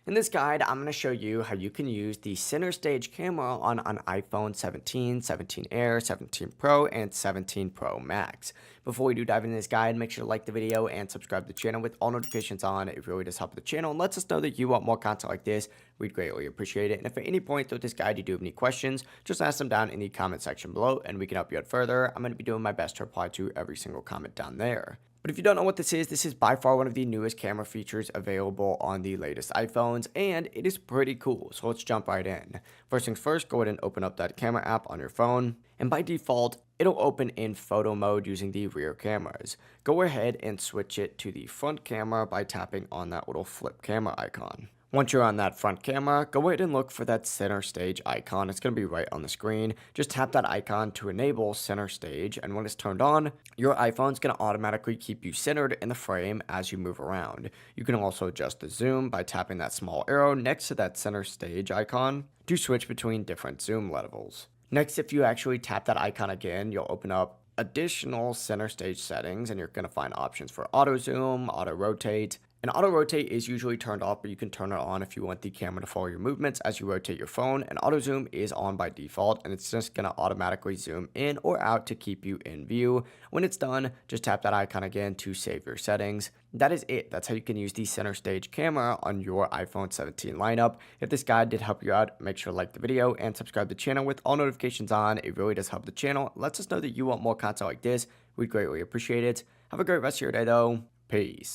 In this guide, I'm going to show you how you can use the center stage camera on an iPhone 17, 17 Air, 17 Pro, and 17 Pro Max. Before we do dive into this guide, make sure to like the video and subscribe to the channel with all notifications on. It really does help the channel and lets us know that you want more content like this. We'd greatly appreciate it. And if at any point through this guide you do have any questions, just ask them down in the comment section below and we can help you out further. I'm going to be doing my best to reply to every single comment down there. But if you don't know what this is by far one of the newest camera features available on the latest iPhones, and it is pretty cool, so let's jump right in. First things first, go ahead and open up that camera app on your phone, and by default, it'll open in photo mode using the rear cameras. Go ahead and switch it to the front camera by tapping on that little flip camera icon. Once you're on that front camera, go ahead and look for that center stage icon. It's going to be right on the screen. Just tap that icon to enable center stage, and when it's turned on, your iPhone's going to automatically keep you centered in the frame as you move around. You can also adjust the zoom by tapping that small arrow next to that center stage icon to switch between different zoom levels. Next, if you actually tap that icon again, you'll open up additional center stage settings, and you're going to find options for auto zoom, auto rotate. And auto rotate is usually turned off, but you can turn it on if you want the camera to follow your movements as you rotate your phone. And auto zoom is on by default, and it's just going to automatically zoom in or out to keep you in view. When it's done, just tap that icon again to save your settings. That is it. That's how you can use the center stage camera on your iPhone 17 lineup. If this guide did help you out, make sure to like the video and subscribe to the channel with all notifications on. It really does help the channel. It lets us know that you want more content like this. We'd greatly appreciate it. Have a great rest of your day though. Peace.